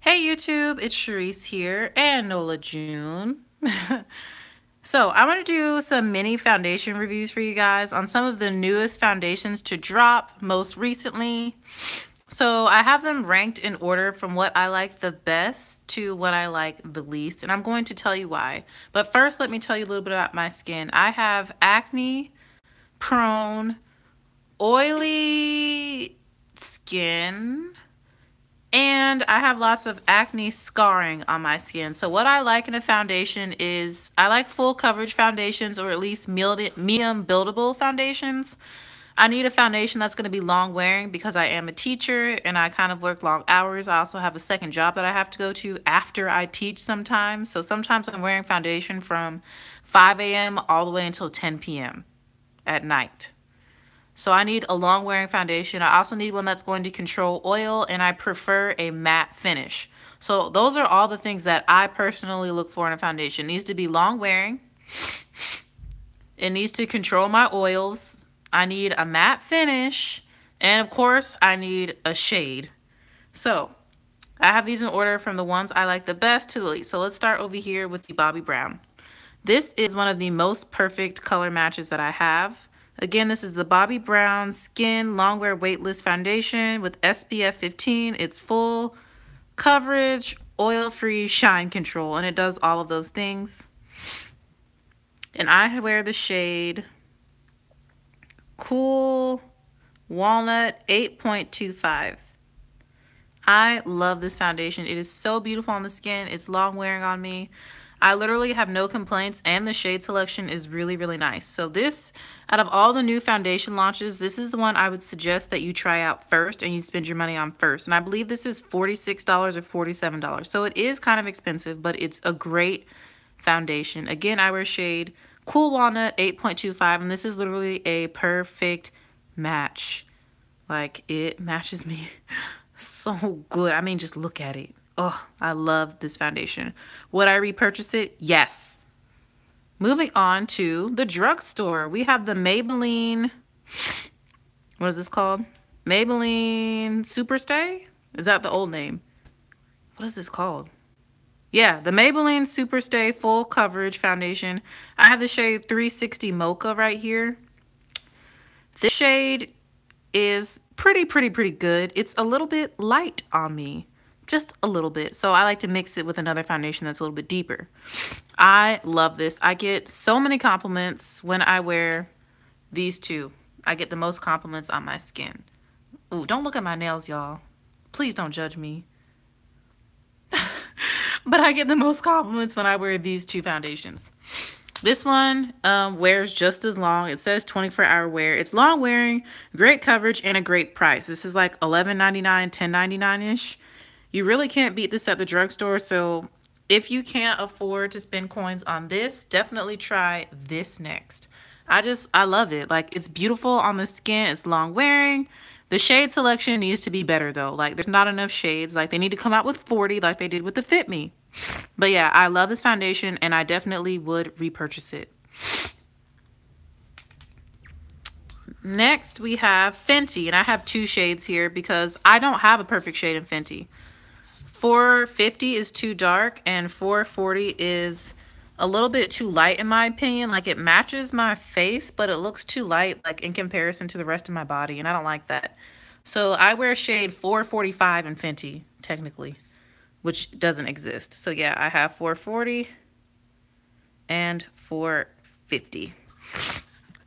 Hey YouTube, it's Sharice here and Nola June. So I want to do some mini foundation reviews for you guys on some of the newest foundations to drop most recently. So I have them ranked in order from what I like the best to what I like the least, and I'm going to tell you why. But first, let me tell you a little bit about my skin. I have acne prone, oily skin. And I have lots of acne scarring on my skin. So what I like in a foundation is I like full coverage foundations, or at least medium buildable foundations. I need a foundation that's going to be long wearing because I am a teacher and I kind of work long hours. I also have a second job that I have to go to after I teach sometimes. So sometimes I'm wearing foundation from 5 a.m. all the way until 10 p.m. at night. So I need a long wearing foundation. I also need one that's going to control oil, and I prefer a matte finish. So those are all the things that I personally look for in a foundation. It needs to be long wearing. It needs to control my oils. I need a matte finish. And of course, I need a shade. So I have these in order from the ones I like the best to the least. So let's start over here with the Bobbi Brown. This is one of the most perfect color matches that I have. Again, this is the Bobbi Brown Skin Longwear Weightless Foundation with SPF 15. It's full coverage, oil-free, shine control, and it does all of those things. And I wear the shade Cool Walnut 8.25. I love this foundation. It is so beautiful on the skin. It's long wearing on me. I literally have no complaints, and the shade selection is really, really nice. So this, out of all the new foundation launches, this is the one I would suggest that you try out first and you spend your money on first. And I believe this is $46 or $47. So it is kind of expensive, but it's a great foundation. Again, I wear shade Cool Walnut 8.25, and this is literally a perfect match. Like, it matches me so good. I mean, just look at it. Oh, I love this foundation. Would I repurchase it? Yes. Moving on to the drugstore. We have the Maybelline, what is this called? Maybelline Superstay? Is that the old name? What is this called? Yeah, the Maybelline Superstay Full Coverage Foundation. I have the shade 360 Mocha right here. This shade is pretty good. It's a little bit light on me. Just a little bit. So I like to mix it with another foundation that's a little bit deeper. I love this. I get so many compliments when I wear these two. I get the most compliments on my skin. Ooh, don't look at my nails, y'all. Please don't judge me. But I get the most compliments when I wear these two foundations. This one wears just as long. It says 24-hour wear. It's long wearing, great coverage, and a great price. This is like $11.99, $10.99-ish. You really can't beat this at the drugstore. So if you can't afford to spend coins on this, definitely try this next. I love it. Like, it's beautiful on the skin. It's long wearing. The shade selection needs to be better though. Like, there's not enough shades. Like, they need to come out with 40 like they did with the Fit Me. But yeah, I love this foundation and I definitely would repurchase it. Next, we have Fenty, and I have two shades here because I don't have a perfect shade in Fenty. 450 is too dark and 440 is a little bit too light in my opinion. Like, it matches my face, but it looks too light, like, in comparison to the rest of my body, and I don't like that. So I wear shade 445 in Fenty, technically, which doesn't exist. So yeah, I have 440 and 450.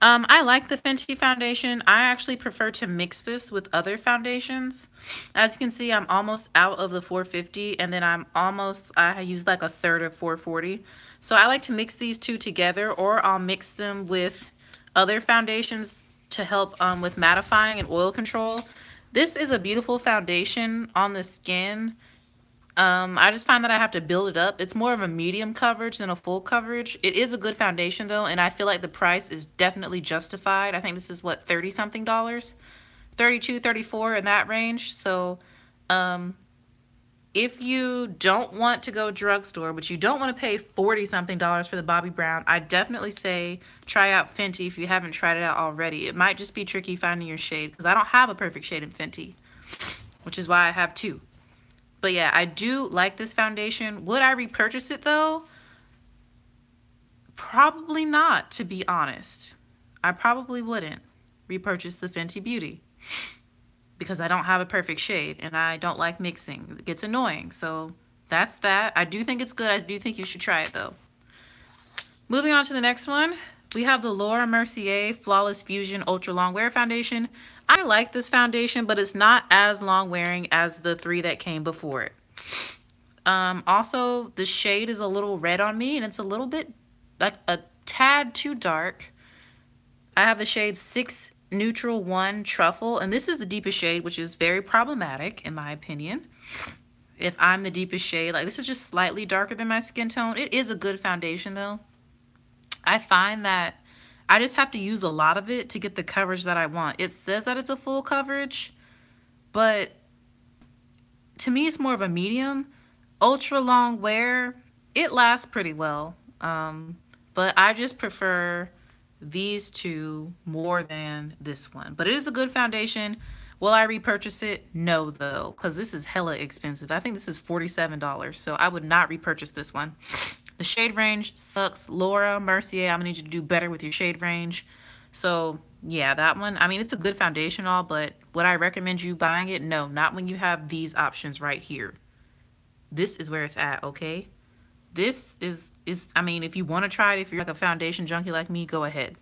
I like the Fenty foundation. I actually prefer to mix this with other foundations. As you can see, I'm almost out of the 450, and then I use like a third of 440. So I like to mix these two together, or I'll mix them with other foundations to help with mattifying and oil control. This is a beautiful foundation on the skin. I just find that I have to build it up. It's more of a medium coverage than a full coverage. It is a good foundation though, and I feel like the price is definitely justified. I think this is what, 30 something dollars, 32, 34 in that range. So if you don't want to go drugstore, but you don't want to pay 40 something dollars for the Bobbi Brown, I definitely say try out Fenty if you haven't tried it out already. It might just be tricky finding your shade because I don't have a perfect shade in Fenty, which is why I have two. But yeah, I do like this foundation. Would I repurchase it though? Probably not, to be honest. I probably wouldn't repurchase the Fenty Beauty because I don't have a perfect shade and I don't like mixing. It gets annoying. So that's that. I do think it's good. I do think you should try it though. Moving on to the next one, we have the Laura Mercier Flawless Fusion Ultra Long Wear Foundation. I like this foundation, but it's not as long wearing as the three that came before it. Also, the shade is a little red on me, and it's a little bit, like a tad too dark. I have the shade 6 Neutral 1 Truffle, and this is the deepest shade, which is very problematic, in my opinion. If I'm the deepest shade, like this is just slightly darker than my skin tone. It is a good foundation, though. I find that I just have to use a lot of it to get the coverage that I want. It says that it's a full coverage, but to me, it's more of a medium. Ultra long wear, it lasts pretty well. But I just prefer these two more than this one. But it is a good foundation. Will I repurchase it? No, though, because this is hella expensive. I think this is $47, so I would not repurchase this one. The shade range sucks. Laura Mercier, I'm gonna need you to do better with your shade range. So yeah, that one, I mean, it's a good foundation all, but would I recommend you buying it? No, not when you have these options right here. This is where it's at, okay? This is I mean, if you want to try it, if you're like a foundation junkie like me, go ahead.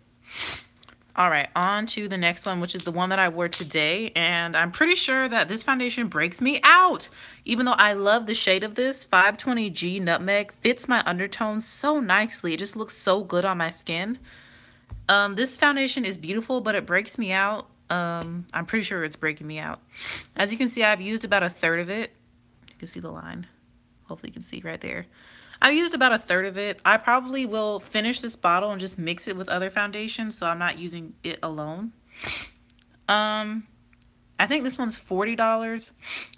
All right, on to the next one, which is the one that I wore today. And I'm pretty sure that this foundation breaks me out. Even though I love the shade of this, 520G Nutmeg fits my undertones so nicely. It just looks so good on my skin. This foundation is beautiful, but it breaks me out. I'm pretty sure it's breaking me out. As you can see, I've used about a third of it. You can see the line. Hopefully you can see right there. I used about a third of it. I probably will finish this bottle and just mix it with other foundations so I'm not using it alone. I think this one's $40.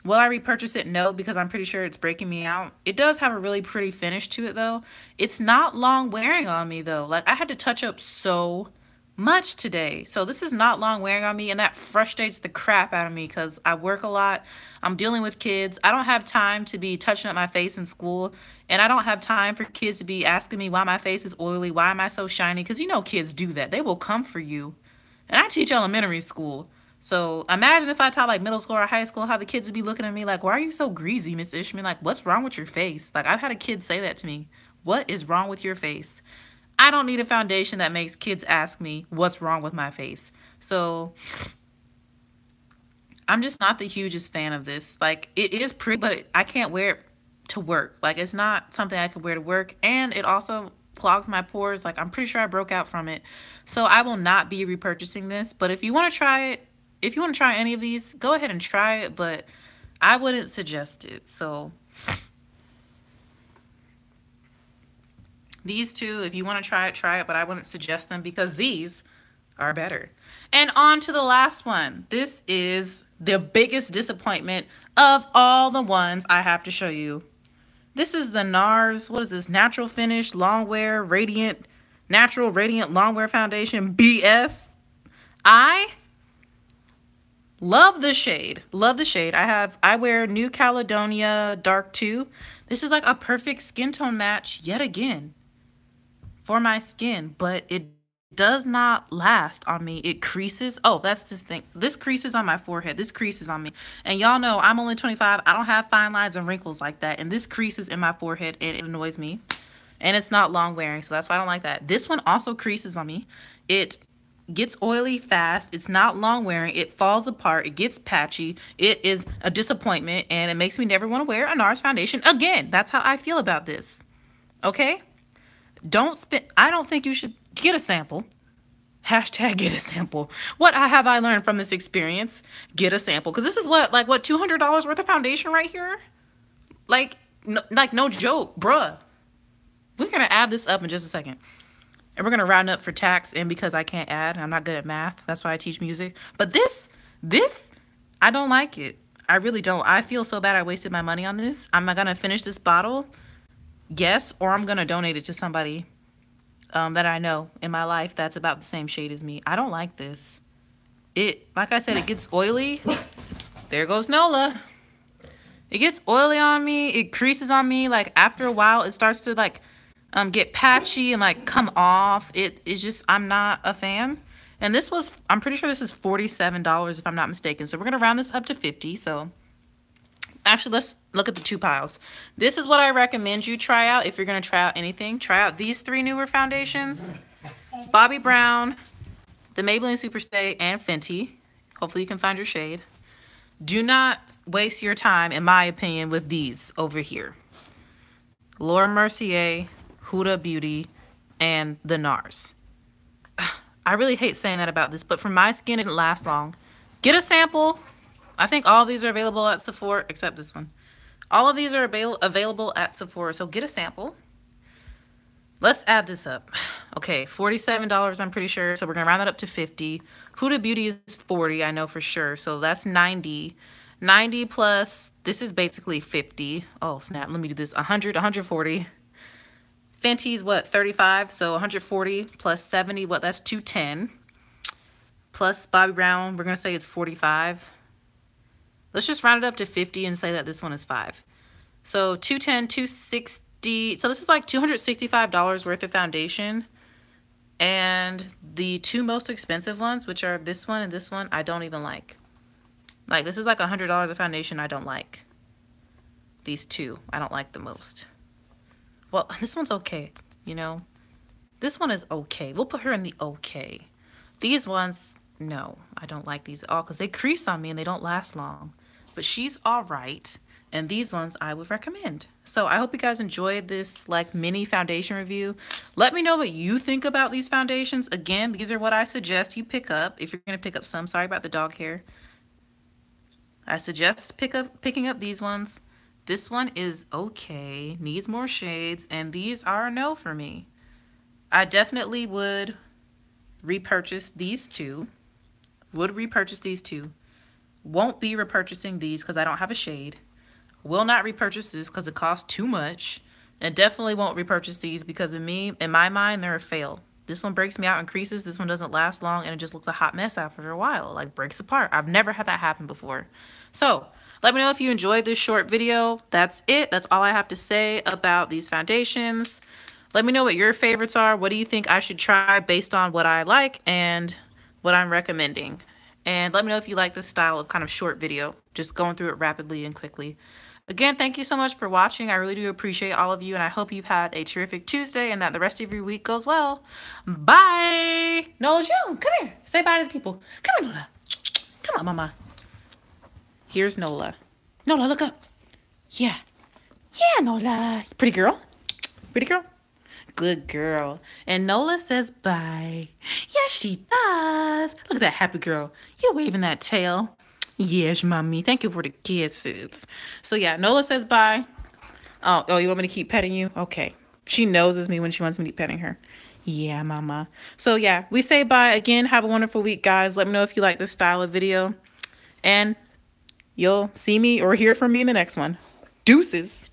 Will I repurchase it? No, because I'm pretty sure it's breaking me out. It does have a really pretty finish to it though. It's not long wearing on me though. Like I had to touch up so much today. So this is not long wearing on me, and that frustrates the crap out of me because I work a lot. I'm dealing with kids. I don't have time to be touching up my face in school, and I don't have time for kids to be asking me why my face is oily, why am I so shiny, because you know kids do that. They will come for you. And I teach elementary school. So imagine if I taught like middle school or high school, how the kids would be looking at me like, why are you so greasy, Miss Ishmael? Like, what's wrong with your face? Like, I've had a kid say that to me. What is wrong with your face? I don't need a foundation that makes kids ask me what's wrong with my face. So I'm just not the hugest fan of this. Like, it is pretty, but I can't wear it to work. Like, it's not something I could wear to work. And it also clogs my pores. Like, I'm pretty sure I broke out from it. So I will not be repurchasing this. But if you want to try it, if you want to try any of these, go ahead and try it. But I wouldn't suggest it. So these two, if you want to try it, but I wouldn't suggest them because these are better. And on to the last one. This is the biggest disappointment of all the ones I have to show you. This is the NARS, what is this? Natural Finish Longwear Radiant, Natural Radiant Longwear Foundation BS. I love the shade. Love the shade. I wear New Caledonia Dark 2. This is like a perfect skin tone match yet again for my skin, but it does not last on me. It creases. Oh, that's this thing. This creases on my forehead. This creases on me. And y'all know I'm only 25. I don't have fine lines and wrinkles like that. And this creases in my forehead and it annoys me. And it's not long wearing, so that's why I don't like that. This one also creases on me. It gets oily fast. It's not long wearing. It falls apart. It gets patchy. It is a disappointment and it makes me never want to wear a NARS foundation again. That's how I feel about this. Okay? I don't think you should get a sample. Hashtag get a sample. What have I learned from this experience? Get a sample. Because this is what $200 worth of foundation right here? Like no joke, bruh. We're going to add this up in just a second. And we're going to round up for tax and because I can't add. I'm not good at math. That's why I teach music. But this, I don't like it. I really don't. I feel so bad I wasted my money on this. I'm going to finish this bottle. Yes, or I'm going to donate it to somebody that I know in my life that's about the same shade as me. I don't like this. Like I said, it gets oily. There goes Nola. It gets oily on me. It creases on me. Like after a while, it starts to like get patchy and like come off. It's just, I'm not a fan. And this was, I'm pretty sure this is $47 if I'm not mistaken. So we're gonna round this up to 50. So actually, let's look at the two piles. This is what I recommend you try out if you're gonna try out anything. Try out these three newer foundations: Bobbi Brown, the Maybelline Superstay, and Fenty. Hopefully you can find your shade. Do not waste your time, in my opinion, with these over here: Laura Mercier, Huda Beauty, and the NARS. I really hate saying that about this, but for my skin, it didn't last long. Get a sample. I think all of these are available at Sephora, except this one. All of these are available at Sephora, so get a sample. Let's add this up. Okay, $47, I'm pretty sure, so we're gonna round that up to 50. Huda Beauty is 40, I know for sure, so that's 90. 90 plus, this is basically 50. Oh, snap, let me do this. 100, 140. Fenty's what, 35, so 140 plus 70, what, that's 210. Plus Bobbi Brown, we're gonna say it's 45. Let's just round it up to 50 and say that this one is 5. So 210, 260. So this is like $265 worth of foundation. And the two most expensive ones, which are this one and this one, I don't even like. Like, this is like $100 of foundation I don't like. These two, I don't like the most. Well, this one's okay, you know. This one is okay. We'll put her in the okay. These ones, no, I don't like these at all because they crease on me and they don't last long. But she's all right. And these ones I would recommend. So I hope you guys enjoyed this like mini foundation review. Let me know what you think about these foundations. Again, these are what I suggest you pick up if you're going to pick up some. Sorry about the dog hair. I suggest picking up these ones. This one is okay, needs more shades, and these are a no for me. I definitely would repurchase these two. Won't be repurchasing these because I don't have a shade. Will not repurchase this because it costs too much. And definitely won't repurchase these because in my mind, they're a fail. This one breaks me out in creases. This one doesn't last long and it just looks a hot mess after a while. Like breaks apart. I've never had that happen before. So let me know if you enjoyed this short video. That's it. That's all I have to say about these foundations. Let me know what your favorites are. What do you think I should try based on what I like and what I'm recommending? And let me know if you like this style of kind of short video, just going through it rapidly and quickly. Again, thank you so much for watching. I really do appreciate all of you, and I hope you've had a terrific Tuesday and that the rest of your week goes well. Bye! Nola June, come here. Say bye to the people. Come on, Nola. Come on, Mama. Here's Nola. Nola, look up. Yeah. Yeah, Nola. Pretty girl. Pretty girl. Good girl. And Nola says bye. Yes, she does. Look at that happy girl. You're waving that tail. Yes, mommy. Thank you for the kisses. So yeah, Nola says bye. Oh, you want me to keep petting you? Okay. She noses me when she wants me to keep petting her. Yeah, mama. So yeah, we say bye again. Have a wonderful week, guys. Let me know if you like this style of video. And you'll see me or hear from me in the next one. Deuces.